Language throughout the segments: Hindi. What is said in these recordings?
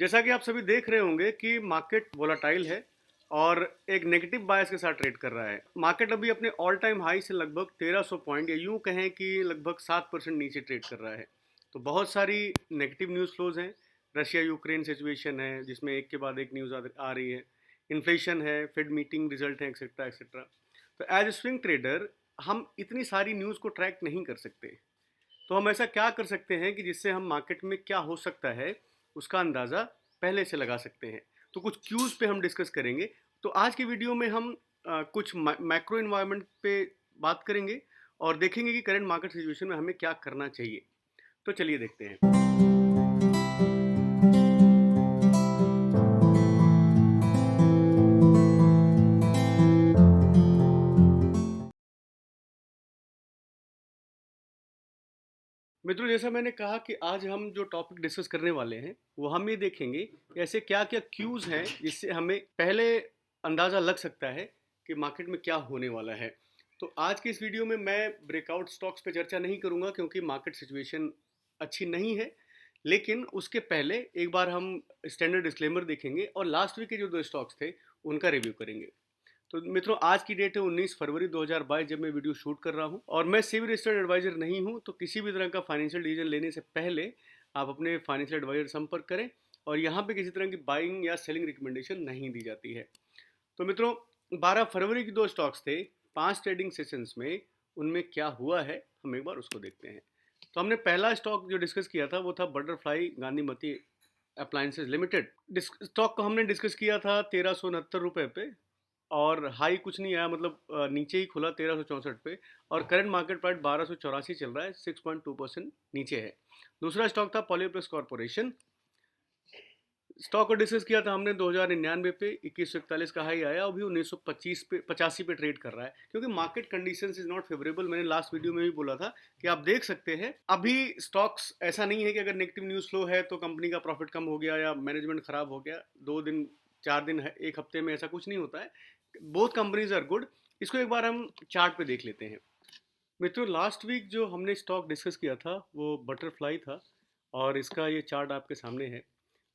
जैसा कि आप सभी देख रहे होंगे कि मार्केट वोलाटाइल है और एक नेगेटिव बायस के साथ ट्रेड कर रहा है। मार्केट अभी अपने ऑल टाइम हाई से लगभग 1300 पॉइंट या यूं कहें कि लगभग 7% नीचे ट्रेड कर रहा है। तो बहुत सारी नेगेटिव न्यूज़ फ्लोज हैं। रशिया यूक्रेन सिचुएशन है जिसमें एक के बाद एक न्यूज़ आ रही है। इन्फ्लेशन है, फेड मीटिंग रिजल्ट है, एक्सेट्रा एक्सेट्रा। तो एज ए स्विंग ट्रेडर हम इतनी सारी न्यूज़ को ट्रैक नहीं कर सकते। तो हम ऐसा क्या कर सकते हैं कि जिससे हम मार्केट में क्या हो सकता है उसका अंदाज़ा पहले से लगा सकते हैं। तो कुछ क्यूज़ पे हम डिस्कस करेंगे। तो आज की वीडियो में हम कुछ मैक्रो इन्वायरमेंट पे बात करेंगे और देखेंगे कि करंट मार्केट सिचुएशन में हमें क्या करना चाहिए। तो चलिए देखते हैं। मित्रों, जैसा मैंने कहा कि आज हम जो टॉपिक डिस्कस करने वाले हैं वो हम ये देखेंगे कि ऐसे क्या क्या क्यूज़ हैं जिससे हमें पहले अंदाज़ा लग सकता है कि मार्केट में क्या होने वाला है। तो आज की इस वीडियो में मैं ब्रेकआउट स्टॉक्स पे चर्चा नहीं करूंगा क्योंकि मार्केट सिचुएशन अच्छी नहीं है। लेकिन उसके पहले एक बार हम स्टैंडर्ड डिस्क्लेमर देखेंगे और लास्ट वीक के जो दो स्टॉक्स थे उनका रिव्यू करेंगे। तो मित्रों, आज की डेट है 19 फरवरी 2022 जब मैं वीडियो शूट कर रहा हूं और मैं सिविल रजिस्टर्ड एडवाइजर नहीं हूं। तो किसी भी तरह का फाइनेंशियल डिसीजन लेने से पहले आप अपने फाइनेंशियल एडवाइजर संपर्क करें और यहाँ पे किसी तरह की बाइंग या सेलिंग रिकमेंडेशन नहीं दी जाती है। तो मित्रों, 12 फरवरी की दो स्टॉक्स थे 5 ट्रेडिंग सेशंस में, उनमें क्या हुआ है हम एक बार उसको देखते हैं। तो हमने पहला स्टॉक जो डिस्कस किया था वो था बटरफ्लाई गांधीमती अप्लायंसेज लिमिटेड। स्टॉक को हमने डिस्कस किया था 1369 रुपये पे और हाई कुछ नहीं आया, मतलब नीचे ही खुला 1364 पे और करंट मार्केट प्राइस 1284 चल रहा है, 6.2% नीचे है। दूसरा स्टॉक था पॉलीप्लस कॉर्पोरेशन। स्टॉक को डिस्कस किया था हमने 2099 पे, 2141 का हाई आया, अभी 1925 पे 85 पे ट्रेड कर रहा है क्योंकि market conditions is not favourable. मैंने लास्ट वीडियो में भी बोला था कि आप देख सकते हैं अभी स्टॉक्स ऐसा नहीं है कि अगर नेगेटिव न्यूज़ फ्लो है तो कंपनी का प्रॉफिट कम हो गया या मैनेजमेंट खराब हो गया। 2 दिन 4 दिन एक हफ्ते में ऐसा कुछ नहीं होता है। Both companies are good. इसको एक बार हम चार्ट पे देख लेते हैं। मित्रों, लास्ट वीक जो हमने स्टॉक डिस्कस किया था वो बटरफ्लाई था और इसका ये चार्ट आपके सामने है।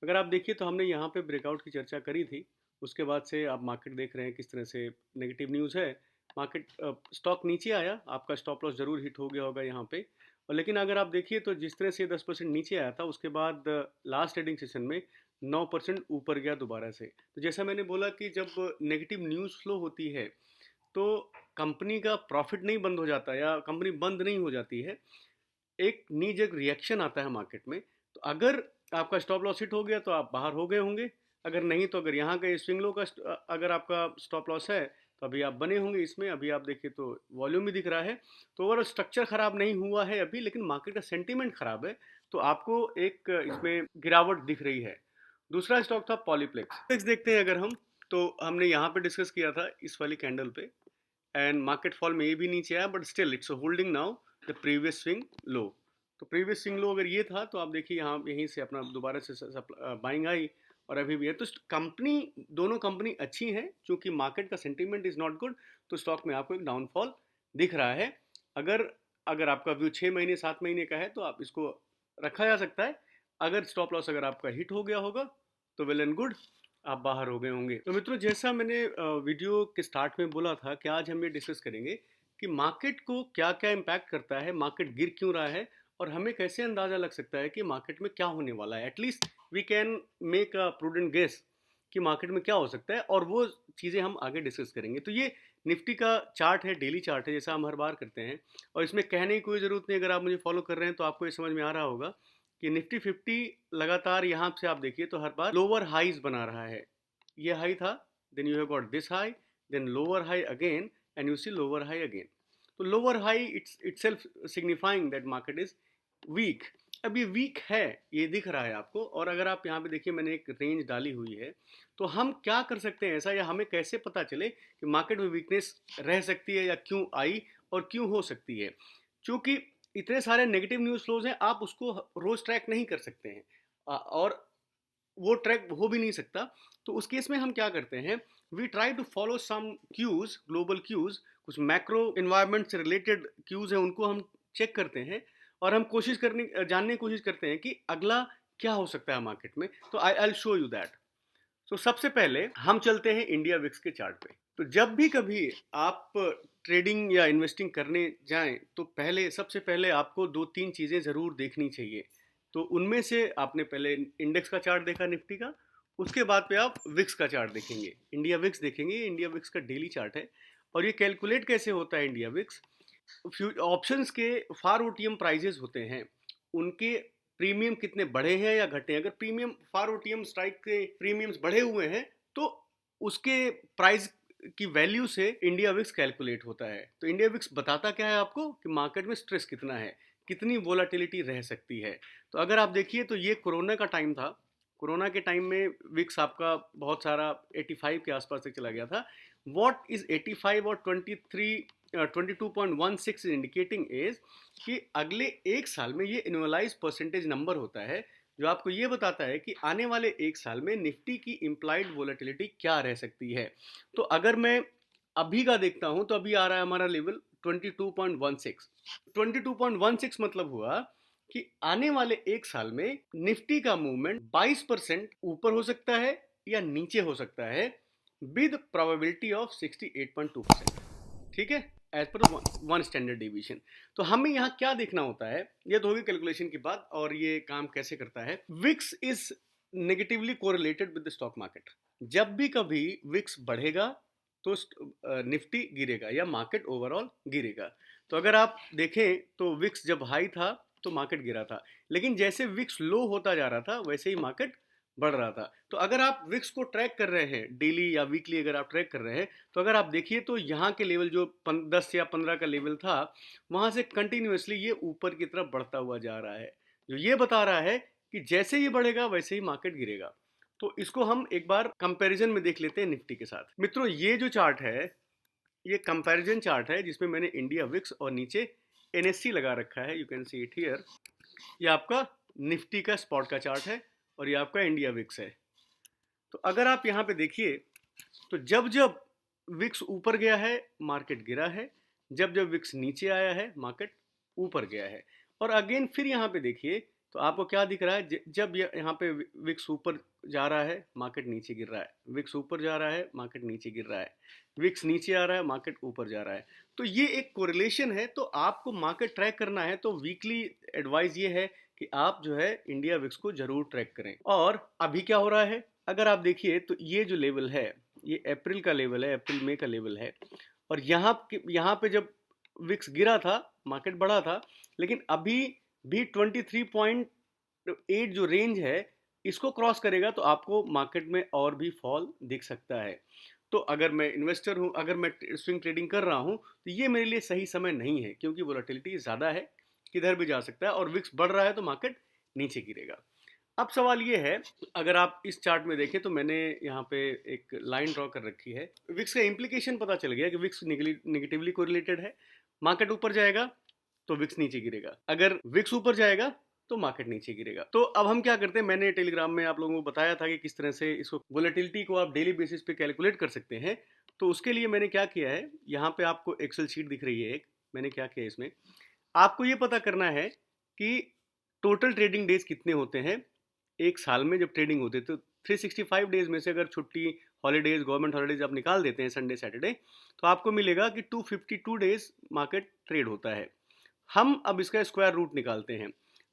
अगर आप देखिए तो हमने यहाँ पे ब्रेकआउट की चर्चा करी थी। उसके बाद से आप मार्केट देख रहे हैं किस तरह से नेगेटिव न्यूज़ है। मार्केट स्टॉक नीचे आया, आपका स्टॉप लॉस जरूर हिट हो गया होगा यहाँ पे। और लेकिन अगर आप देखिए तो जिस तरह से 10% नीचे आया था उसके बाद लास्ट ट्रेडिंग सेशन में 9% ऊपर गया दोबारा से। तो जैसा मैंने बोला कि जब नेगेटिव न्यूज़ फ्लो होती है तो कंपनी का प्रॉफिट नहीं बंद हो जाता या कंपनी बंद नहीं हो जाती है, एक नी जग रिएक्शन आता है मार्केट में। तो अगर आपका स्टॉप लॉस हिट हो गया तो आप बाहर हो गए होंगे। अगर नहीं तो अगर यहाँ का स्विंग लो का अगर आपका स्टॉप लॉस है तो अभी आप बने होंगे इसमें। अभी आप देखिए तो वॉल्यूम भी दिख रहा है। तो ओवरऑल स्ट्रक्चर खराब नहीं हुआ है अभी, लेकिन मार्केट का सेंटीमेंट खराब है। तो आपको एक इसमें गिरावट दिख रही है। दूसरा स्टॉक था पॉलीप्लेक्स। देखते हैं अगर हम, तो हमने यहाँ पे डिस्कस किया था इस वाली कैंडल पे एंड मार्केट फॉल में ये भी नीचे आया but still it's holding now the previous swing low. तो प्रीवियस स्विंग लो अगर ये था तो आप देखिए यहाँ यहीं से अपना दोबारा से बाइंग आई और अभी भी है। तो कंपनी, दोनों कंपनी अच्छी हैं, क्योंकि मार्केट का सेंटीमेंट इज़ नॉट गुड तो स्टॉक में आपको एक डाउनफॉल दिख रहा है। अगर अगर आपका व्यू 6 महीने 7 महीने का है तो आप इसको रखा जा सकता है। अगर स्टॉप लॉस अगर आपका हिट हो गया होगा तो वेल एंड गुड, आप बाहर हो गए होंगे। तो मित्रों, जैसा मैंने वीडियो के स्टार्ट में बोला था कि आज हम ये डिस्कस करेंगे कि मार्केट को क्या क्या इम्पैक्ट करता है, मार्केट गिर क्यों रहा है और हमें कैसे अंदाज़ा लग सकता है कि मार्केट में क्या होने वाला है। At least we can make a prudent guess कि मार्केट में क्या हो सकता है और वो चीज़ें हम आगे डिस्कस करेंगे। तो ये निफ्टी का चार्ट है, डेली चार्ट है, जैसा हम हर बार करते हैं और इसमें कहने की कोई ज़रूरत नहीं। अगर आप मुझे फॉलो कर रहे हैं तो आपको ये समझ में आ रहा होगा कि निफ्टी 50 लगातार यहाँ से आप देखिए तो हर बार लोअर हाइज बना रहा है। ये हाई था, then you have got this high, then lower high again and you see lower high again. तो lower high itself signifying that market is weak. अब ये वीक है, ये दिख रहा है आपको। और अगर आप यहाँ पे देखिए मैंने एक रेंज डाली हुई है। तो हम क्या कर सकते हैं ऐसा, या हमें कैसे पता चले कि मार्केट में वीकनेस रह सकती है या क्यों आई और क्यों हो सकती है। क्योंकि इतने सारे नेगेटिव न्यूज़ फ्लोज हैं, आप उसको रोज ट्रैक नहीं कर सकते हैं और वो ट्रैक हो भी नहीं सकता। तो उस केस में हम क्या करते हैं, we try to follow some cues, global cues, कुछ मैक्रो इन्वायरमेंट से रिलेटेड क्यूज हैं उनको हम चेक करते हैं और हम कोशिश करने जानने की कोशिश करते हैं कि अगला क्या हो सकता है मार्केट में, तो आई शो यू दैट। तो सबसे पहले हम चलते हैं इंडिया विक्स के चार्ट पे। तो जब भी कभी आप ट्रेडिंग या इन्वेस्टिंग करने जाएं तो पहले सबसे पहले आपको दो तीन चीज़ें ज़रूर देखनी चाहिए। तो उनमें से आपने पहले इंडेक्स का चार्ट देखा निफ्टी का, उसके बाद पे आप विक्स का चार्ट देखेंगे, इंडिया विक्स देखेंगे। इंडिया विक्स का डेली चार्ट है और ये कैलकुलेट कैसे होता है इंडिया विक्स। ऑप्शंस के फार ओटीएम प्राइजेस होते हैं, उनके प्रीमियम कितने बढ़े हैं या घटे हैं। अगर प्रीमियम फार ओटीएम स्ट्राइक के प्रीमियम्स बढ़े हुए हैं तो उसके प्राइस की वैल्यू से इंडिया विक्स कैलकुलेट होता है। तो इंडिया विक्स बताता क्या है आपको कि मार्केट में स्ट्रेस कितना है, कितनी वोलाटिलिटी रह सकती है। तो अगर आप देखिए तो ये कोरोना का टाइम था, कोरोना के टाइम में विक्स आपका बहुत सारा 85 के आसपास तक चला गया था। व्हाट इज 85 और 22.16 इंडिकेटिंग इज कि अगले एक साल में ये एनुअलाइज परसेंटेज नंबर होता है जो आपको ये बताता है कि आने वाले एक साल में निफ्टी की इम्प्लाइड वोलेटिलिटी क्या रह सकती है। तो अगर मैं अभी का देखता हूं तो अभी आ रहा है हमारा लेवल 22.16। 22.16 मतलब हुआ कि आने वाले एक साल में निफ्टी का मूवमेंट 22% ऊपर हो सकता है या नीचे हो सकता है विद प्रोबेबिलिटी ऑफ 68.2%। ठीक है, as per one standard division. तो हमें यहाँ क्या देखना होता है, ये तो होगी कैलकुलेशन की बात। और ये काम कैसे करता है, VIX is negatively correlated with the stock market. जब भी कभी विक्स बढ़ेगा तो निफ्टी गिरेगा या मार्केट ओवरऑल गिरेगा। तो अगर आप देखें तो विक्स जब हाई था तो मार्केट गिरा था, लेकिन जैसे विक्स लो होता जा रहा था वैसे ही मार्केट बढ़ रहा था। तो अगर आप विक्स को ट्रैक कर रहे हैं डेली या वीकली, अगर आप ट्रैक कर रहे हैं तो अगर आप देखिए तो यहाँ के लेवल जो 10 या 15 का लेवल था, वहाँ से कंटिन्यूसली ये ऊपर की तरफ बढ़ता हुआ जा रहा है, जो ये बता रहा है कि जैसे ये बढ़ेगा वैसे ही मार्केट गिरेगा। तो इसको हम एक बार कंपैरिजन में देख लेते हैं निफ्टी के साथ। मित्रों ये जो चार्ट है ये कंपैरिजन चार्ट है जिसमें मैंने इंडिया विक्स और नीचे एनएससी लगा रखा है, you can see it here. ये आपका निफ्टी का स्पॉट का चार्ट है और ये आपका इंडिया विक्स है। तो अगर आप यहाँ पे देखिए तो जब जब विक्स ऊपर गया है मार्केट गिरा है, जब जब विक्स नीचे आया है मार्केट ऊपर गया है। और अगेन फिर यहाँ पे देखिए तो आपको क्या दिख रहा है, जब यहाँ पे विक्स ऊपर जा रहा है मार्केट नीचे गिर रहा है, विक्स ऊपर जा रहा है मार्केट नीचे गिर रहा है, विक्स नीचे आ रहा है मार्केट ऊपर जा रहा है। तो ये एक कोरिलेशन है। तो आपको मार्केट ट्रैक करना है तो वीकली एडवाइस ये है कि आप जो है इंडिया विक्स को जरूर ट्रैक करें। और अभी क्या हो रहा है, अगर आप देखिए तो ये जो लेवल है ये अप्रैल का लेवल है, अप्रैल मई का लेवल है। और यहाँ पे जब विक्स गिरा था मार्केट बढ़ा था, लेकिन अभी भी 23.8 जो रेंज है इसको क्रॉस करेगा तो आपको मार्केट में और भी फॉल दिख सकता है। तो अगर मैं इन्वेस्टर हूँ, अगर मैं स्विंग ट्रेडिंग कर रहा हूँ तो ये मेरे लिए सही समय नहीं है, क्योंकि वोलेटिलिटी ज़्यादा है, किधर भी जा सकता है और विक्स बढ़ रहा है तो मार्केट नीचे गिरेगा। अब सवाल ये है, अगर आप इस चार्ट में देखें तो मैंने यहाँ पे एक लाइन ड्रॉ कर रखी है। विक्स का इम्प्लीकेशन पता चल गया कि विक्स निगेटिवली कोरिलेटेड है। मार्केट ऊपर जाएगा तो विक्स नीचे गिरेगा, अगर विक्स ऊपर जाएगा तो मार्केट नीचे गिरेगा। तो अब हम क्या करते हैं, मैंने टेलीग्राम में आप लोगों को बताया था कि किस तरह से इसको वोलेटिलिटी को आप डेली बेसिस पे कैलकुलेट कर सकते हैं। तो उसके लिए मैंने क्या किया है, यहाँ पे आपको एक्सेल शीट दिख रही है एक, मैंने क्या किया इसमें आपको ये पता करना है कि टोटल ट्रेडिंग डेज कितने होते हैं एक साल में जब ट्रेडिंग होती है। तो 365 डेज में से अगर छुट्टी हॉलीडेज गवर्नमेंट हॉलीडेज आप निकाल देते हैं संडे सैटरडे, तो आपको मिलेगा कि 252 डेज मार्केट ट्रेड होता है। हम अब इसका स्क्वायर रूट निकालते हैं।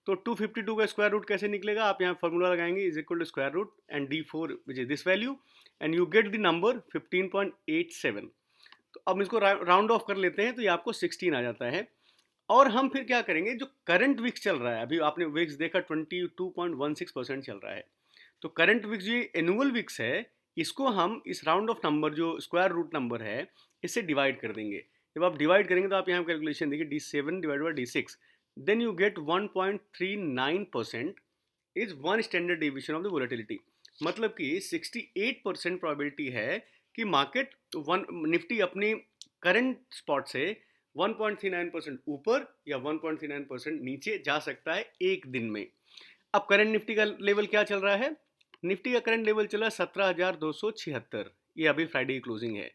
तो 252 का स्क्वायर रूट कैसे निकलेगा, आप यहाँ फॉर्मूला लगाएंगे is equal to square root and D4 which is this value and you get the number 15.87। तो अब इसको राउंड ऑफ कर लेते हैं तो ये आपको 16 आ जाता है। और हम फिर क्या करेंगे, जो करंट विक्स चल रहा है, अभी आपने विक्स देखा 22.16% चल रहा है, तो करंट विक्स जो एनुअल विक्स है इसको हम इस राउंड ऑफ नंबर जो स्क्वायर रूट नंबर है इससे डिवाइड कर देंगे। जब आप डिवाइड करेंगे तो आप यहाँ कैलकुलेशन देखिए D7 divide by D6, then you get 1.39% is one standard division of the volatility. मतलब कि 68% प्रोबेबिलिटी है कि मार्केट निफ्टी अपनी करंट स्पॉट से 1.39% ऊपर या 1.39% नीचे जा सकता है एक दिन में। अब करंट निफ्टी का लेवल क्या चल रहा है, निफ्टी का करंट लेवल चला 17,276, ये अभी फ्राइडे की क्लोजिंग है।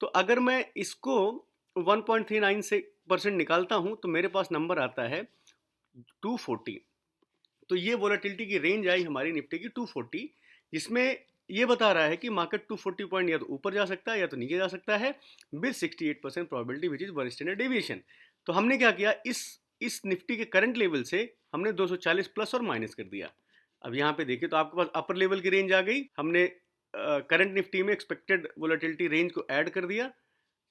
तो अगर मैं इसको 1.39 से % निकालता हूं तो मेरे पास नंबर आता है 240। तो ये वोलेटिलिटी की रेंज आई हमारी निफ्टी की 240, जिसमें ये बता रहा है कि मार्केट 240 पॉइंट या तो ऊपर जा सकता है या तो नीचे जा सकता है with 68% probability which is one standard deviation. तो हमने क्या किया, इस निफ्टी के करंट लेवल से हमने 240 प्लस और माइनस कर दिया। अब यहाँ पे देखिए तो आपके पास अपर लेवल की रेंज आ गई, हमने करंट निफ्टी में एक्सपेक्टेड वोलेटिलिटी रेंज को ऐड कर दिया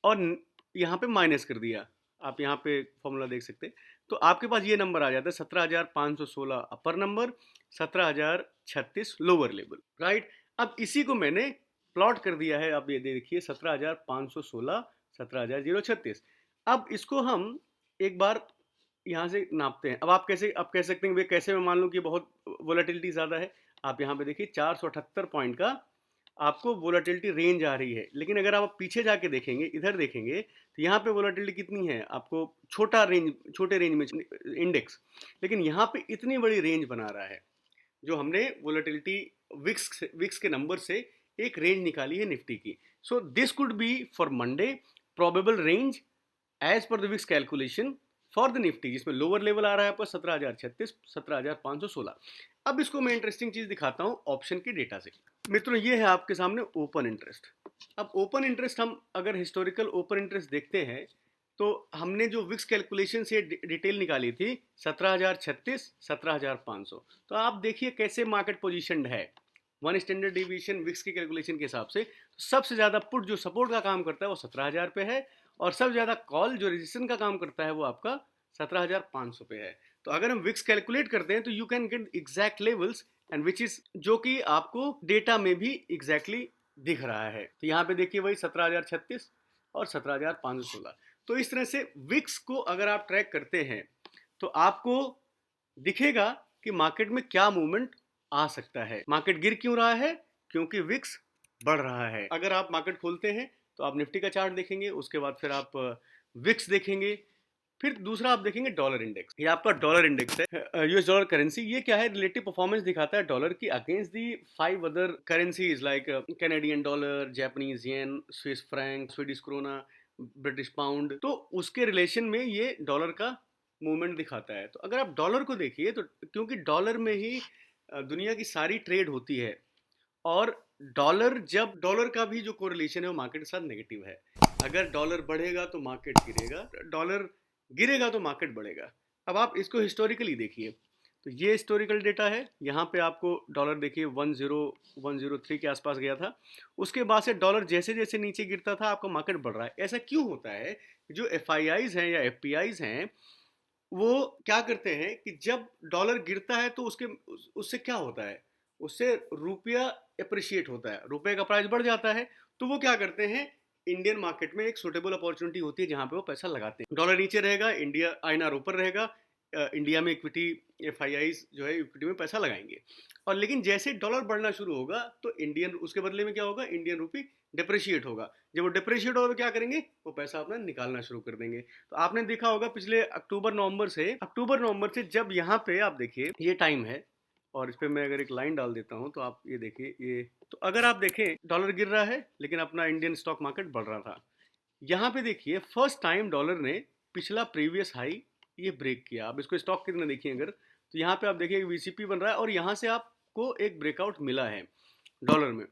और यहाँ पे माइनस कर दिया। आप यहाँ पे फॉर्मूला देख सकते हैं। तो आपके पास ये नंबर आ जाता है 17,516 अपर नंबर, 17,036 लोअर लेवल, राइट। अब इसी को मैंने प्लॉट कर दिया है, आप ये देखिए 17,516, 17,036। अब इसको हम एक बार यहाँ से नापते हैं। अब आप कह सकते हैं वे कैसे, मैं मान लूँ कि बहुत वोलेटिलिटी ज़्यादा है। आप यहाँ पे देखिए 478 पॉइंट का आपको वोलेटिलिटी रेंज आ रही है, लेकिन अगर आप पीछे जाके देखेंगे, इधर देखेंगे तो यहाँ पे वोलेटिलिटी कितनी है, आपको छोटे रेंज में इंडेक्स, लेकिन यहाँ पे इतनी बड़ी रेंज बना रहा है। जो हमने वोलेटिलिटी विक्स के नंबर से एक रेंज निकाली है निफ्टी की। So this could be for Monday probable range as per the VIX calculation for the Nifty, जिसमें लोअर लेवल आ रहा है आपका 17,036, 17,516। अब इसको मैं इंटरेस्टिंग चीज दिखाता हूँ ऑप्शन के डेटा से। मित्रों ये है आपके सामने ओपन इंटरेस्ट। अब ओपन इंटरेस्ट हम अगर हिस्टोरिकल ओपन इंटरेस्ट देखते हैं तो हमने जो विक्स कैलकुलेशन से डिटेल निकाली थी 17,036, 17,500। तो आप देखिए कैसे मार्केट पोजीशनड है वन स्टैंडर्ड डिवीजन विक्स की कैलकुलेशन के हिसाब से। तो सबसे ज़्यादा पुट जो सपोर्ट का काम करता है वो 17,000 पे है, और सबसे ज़्यादा कॉल जो रेजिस्टेंस का काम करता है वो आपका 17,500 पे है। तो अगर हम विक्स कैलकुलेट करते हैं तो you can get exact levels and which is, जो कि आपको डेटा में भी एग्जैक्टली दिख रहा है। तो यहाँ पे देखिए वही 17,036 और 17,516। तो इस तरह से विक्स को अगर आप ट्रैक करते हैं तो आपको दिखेगा कि मार्केट में क्या मूवमेंट आ सकता है। मार्केट गिर क्यों रहा है, क्योंकि विक्स बढ़ रहा है। अगर आप मार्केट खोलते हैं तो आप निफ्टी का चार्ट देखेंगे, उसके बाद फिर आप विक्स देखेंगे, फिर दूसरा आप देखेंगे डॉलर इंडेक्स। ये आपका डॉलर इंडेक्स है, यूएस डॉलर करेंसी। ये क्या है, रिलेटिव परफॉर्मेंस दिखाता है डॉलर की against the 5 other currencies like Canadian dollar, Japanese yen, Swiss franc, Swedish krona, British pound. तो उसके रिलेशन में ये डॉलर का मूवमेंट दिखाता है। तो अगर आप डॉलर को देखिए तो क्योंकि डॉलर में ही दुनिया की सारी ट्रेड होती है, और डॉलर का भी जो कोरिलेशन है वो मार्केट के साथ नेगेटिव है। अगर डॉलर बढ़ेगा तो मार्केट गिरेगा, डॉलर गिरेगा तो मार्केट बढ़ेगा। अब आप इसको हिस्टोरिकली देखिए, तो ये हिस्टोरिकल डेटा है। यहाँ पे आपको डॉलर देखिए 10103 के आसपास गया था, उसके बाद से डॉलर जैसे जैसे नीचे गिरता था आपका मार्केट बढ़ रहा है। ऐसा क्यों होता है, जो FIIs हैं या FPIs हैं वो क्या करते हैं कि जब डॉलर गिरता है तो उससे क्या होता है, उससे रुपया अप्रिशिएट होता है, रुपये का प्राइस बढ़ जाता है। तो वो क्या करते हैं, इंडियन मार्केट में एक सुटेबल अपॉर्चुनिटी होती है जहां पे वो पैसा लगाते हैं। डॉलर नीचे रहेगा, इंडिया INR ऊपर रहेगा, इंडिया में इक्विटी FIIs जो है इक्विटी में पैसा लगाएंगे। और लेकिन जैसे डॉलर बढ़ना शुरू होगा तो इंडियन, उसके बदले में क्या होगा, इंडियन रुपी डिप्रिशिएट होगा। जब वो डिप्रिशिएट होगा तो क्या करेंगे, वो पैसा अपना निकालना शुरू कर देंगे। तो आपने देखा होगा पिछले अक्टूबर नवंबर से जब यहाँ पे आप देखिए ये टाइम है, और इस पर मैं अगर एक लाइन डाल देता हूँ तो आप ये देखिए, ये तो अगर आप देखें डॉलर गिर रहा है लेकिन अपना इंडियन स्टॉक मार्केट बढ़ रहा था। यहाँ पे देखिए फर्स्ट टाइम डॉलर ने पिछला प्रीवियस हाई ये ब्रेक किया। आप इसको स्टॉक कितने देखिए अगर, तो यहाँ पे आप देखिए VCP बन रहा है और यहाँ से आपको एक ब्रेकआउट मिला है डॉलर में।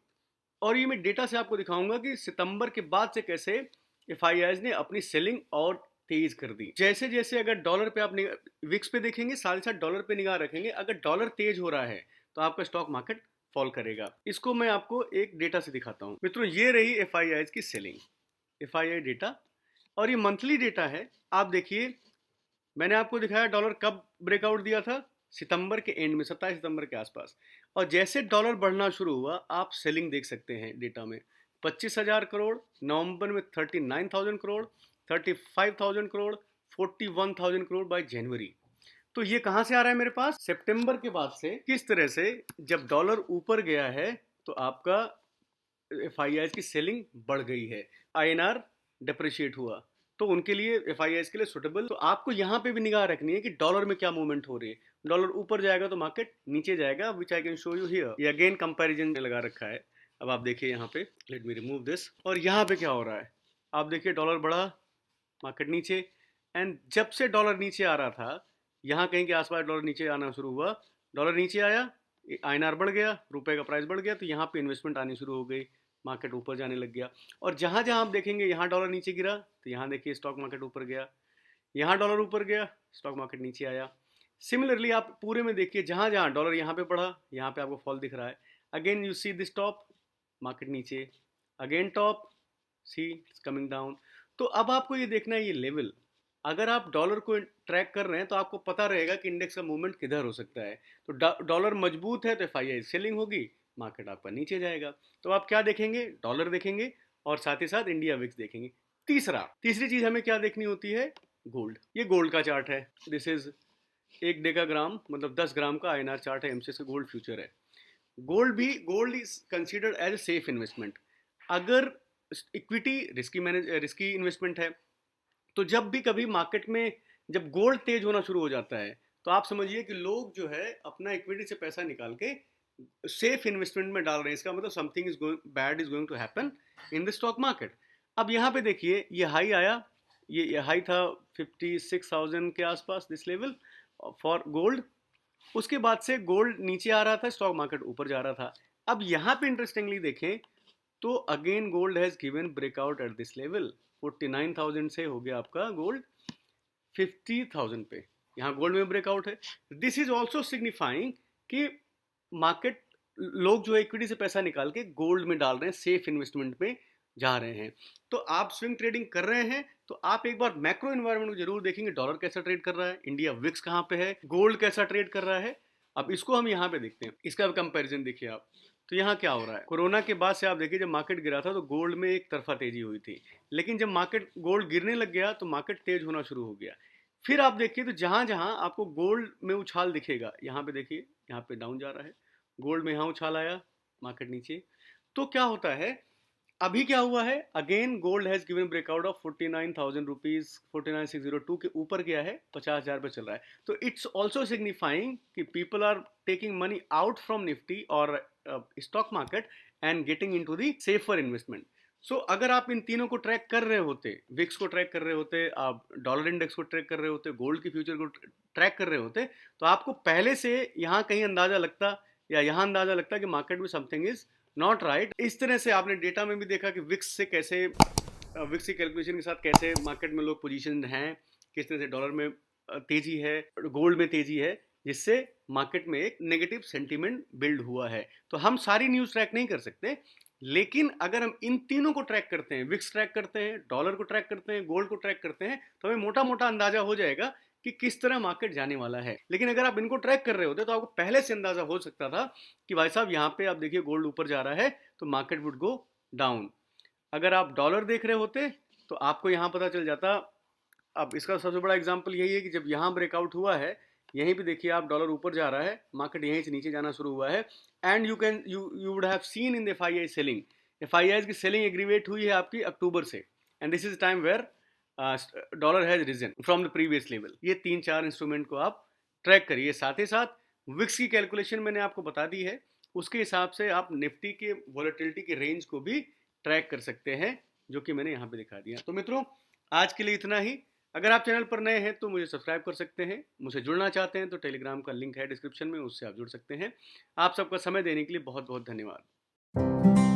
और ये मैं डेटा से आपको दिखाऊंगा कि सितंबर के बाद से कैसे FIIs ने अपनी सेलिंग और तेज कर दी। जैसे जैसे अगर डॉलर पे आप विक्स पे देखेंगे, साथ ही साथ डॉलर पे निगाह रखेंगे, अगर डॉलर तेज हो रहा है तो आपका स्टॉक मार्केट फॉल करेगा। इसको मैं आपको एक डेटा से दिखाता हूँ। मित्रों ये रही FIIs की सेलिंग, FII डेटा, और ये मंथली डेटा है। आप देखिए मैंने आपको दिखाया डॉलर कब ब्रेकआउट दिया था, सितंबर के एंड में, 27 सितंबर के आसपास। और जैसे डॉलर बढ़ना शुरू हुआ आप सेलिंग देख सकते हैं डेटा में, 25,000 करोड़, नवंबर में 39,000 करोड़, 35,000 करोड़, 41,000 करोड़ बाय जनवरी। तो ये कहाँ से आ रहा है मेरे पास, सितंबर के बाद से। किस तरह से जब डॉलर ऊपर गया है तो आपका FIIs की सेलिंग बढ़ गई है, INR डिप्रिशिएट हुआ, तो उनके लिए FIIs के लिए सुटेबल। तो आपको यहाँ पे भी निगाह रखनी है कि डॉलर में क्या मूवमेंट हो रही है। डॉलर ऊपर जाएगा तो मार्केट नीचे जाएगा, which I can show you here. ये अगेन कंपैरिजन लगा रखा है। अब आप देखिए यहाँ पे, लेट मी रिमूव दिस, और यहाँ पे क्या हो रहा है आप देखिए, डॉलर बढ़ा, मार्केट नीचे। एंड जब से डॉलर नीचे आ रहा था, यहाँ कहीं के आसपास डॉलर नीचे आना शुरू हुआ, डॉलर नीचे आया, आईएनआर बढ़ गया, रुपए का प्राइस बढ़ गया, तो यहाँ पे इन्वेस्टमेंट आनी शुरू हो गई, मार्केट ऊपर जाने लग गया। और जहाँ जहाँ आप देखेंगे यहाँ डॉलर नीचे गिरा, तो यहाँ देखिए स्टॉक मार्केट ऊपर गया, यहाँ डॉलर ऊपर गया, स्टॉक मार्केट नीचे आया। सिमिलरली आप पूरे में देखिए, जहाँ जहाँ डॉलर यहाँ पे बढ़ा, यहाँ पे आपको फॉल दिख रहा है। Again you see this top, market नीचे, again top, see it's coming down. तो अब आपको ये देखना है ये लेवल, अगर आप डॉलर को ट्रैक कर रहे हैं तो आपको पता रहेगा कि इंडेक्स का मूवमेंट किधर हो सकता है। तो डॉलर मजबूत है तो एफआईआई सेलिंग होगी, मार्केट आपका नीचे जाएगा। तो आप क्या देखेंगे, डॉलर देखेंगे और साथ ही साथ इंडिया विक्स देखेंगे। तीसरी चीज हमें क्या देखनी होती है, गोल्ड। ये गोल्ड का चार्ट है, दिस इज 1 डेका ग्राम, मतलब 10 ग्राम का आईएनआर चार्ट है, एमसीएक्स का गोल्ड फ्यूचर है। Gold is considered as a safe investment. अगर इक्विटी रिस्की इन्वेस्टमेंट है, तो जब भी कभी मार्केट में जब गोल्ड तेज होना शुरू हो जाता है, तो आप समझिए कि लोग जो है अपना इक्विटी से पैसा निकाल के सेफ इन्वेस्टमेंट में डाल रहे हैं। इसका मतलब something is bad is going to happen in the stock market. अब यहाँ पे देखिए ये हाई आया, ये हाई था 56,000 के आसपास, दिस लेवल फॉर गोल्ड। उसके बाद से गोल्ड नीचे आ रहा था, स्टॉक मार्केट ऊपर जा रहा था। अब यहाँ पे इंटरेस्टिंगली देखें तो again gold has given breakout at this level, 49,000 से हो गया आपका गोल्ड 50,000 पे, यहाँ गोल्ड में ब्रेकआउट है। दिस इज ऑल्सो सिग्निफाइंग कि मार्केट, लोग जो है इक्विटी से पैसा निकाल के गोल्ड में डाल रहे हैं, सेफ इन्वेस्टमेंट में जा रहे हैं। तो आप स्विंग ट्रेडिंग कर रहे हैं तो आप एक बार मैक्रो एनवायरनमेंट को जरूर देखेंगे, डॉलर कैसा ट्रेड कर रहा है, इंडिया विक्स कहाँ पे है, गोल्ड कैसा ट्रेड कर रहा है। अब इसको हम यहाँ पे देखते हैं, इसका कंपैरिजन देखिए आप। तो यहाँ क्या हो रहा है, कोरोना के बाद से आप देखिए जब मार्केट गिरा था तो गोल्ड में एक तरफा तेजी हुई थी, लेकिन जब मार्केट गोल्ड गिरने लग गया तो मार्केट तेज होना शुरू हो गया। फिर आप देखिए तो जहां जहां आपको गोल्ड में उछाल दिखेगा, यहाँ पे देखिए यहाँ पे डाउन जा रहा है, गोल्ड में यहाँ उछाल आया, मार्केट नीचे। तो क्या होता है, अभी क्या हुआ है, again gold has given breakout of 49,000 rupees, 49,602 के ऊपर गया है, 50,000 पे चल रहा है। तो इट्स ऑल्सो सिग्निफाइंग कि people are taking money out from Nifty और stock market and getting into the safer investment. So अगर आप इन तीनों को ट्रैक कर रहे होते, विक्स को ट्रैक कर रहे होते, आप डॉलर इंडेक्स को ट्रैक कर रहे होते, गोल्ड की फ्यूचर को ट्रैक कर रहे होते, तो आपको पहले से यहाँ कहीं अंदाजा लगता, या यहाँ अंदाजा लगता कि मार्केट में समथिंग इज नॉट राइट। इस तरह से आपने डेटा में भी देखा कि विक्स से कैसे, विक्स की कैलकुलेशन के साथ कैसे मार्केट में लोग पोजीशन हैं, किस तरह से डॉलर में तेजी है, गोल्ड में तेजी है, जिससे मार्केट में एक नेगेटिव सेंटीमेंट बिल्ड हुआ है। तो हम सारी न्यूज़ ट्रैक नहीं कर सकते, लेकिन अगर हम इन तीनों को ट्रैक करते हैं, विक्स ट्रैक करते हैं, डॉलर को ट्रैक करते हैं, गोल्ड को ट्रैक करते हैं, तो हमें मोटा मोटा अंदाजा हो जाएगा कि किस तरह मार्केट जाने वाला है। लेकिन अगर आप इनको ट्रैक कर रहे होते तो आपको पहले से अंदाजा हो सकता था कि भाई साहब यहाँ पे आप देखिए गोल्ड ऊपर जा रहा है तो मार्केट वुड गो डाउन। अगर आप डॉलर देख रहे होते तो आपको यहाँ पता चल जाता। अब इसका सबसे बड़ा एग्जाम्पल यही है कि जब यहाँ ब्रेकआउट हुआ है, यहीं पे देखिए आप डॉलर ऊपर जा रहा है, मार्केट यहीं से नीचे जाना शुरू हुआ है, and you would have seen in the FII selling. FII की सेलिंग एग्रीवेट हुई है आपकी अक्टूबर से, and this is time where dollar has risen from the previous level. ये 3-4 इंस्ट्रूमेंट को आप ट्रैक करिए। साथ ही साथ विक्स की कैलकुलेशन मैंने आपको बता दी है, उसके हिसाब से आप निफ्टी के वॉलेटिलिटी के रेंज को भी ट्रैक कर सकते हैं, जो कि मैंने यहाँ पे दिखा दिया। तो मित्रों आज के लिए इतना ही। अगर आप चैनल पर नए हैं तो मुझे सब्सक्राइब कर सकते हैं, मुझसे जुड़ना चाहते हैं तो टेलीग्राम का लिंक है डिस्क्रिप्शन में, उससे आप जुड़ सकते हैं। आप सबका समय देने के लिए बहुत बहुत धन्यवाद।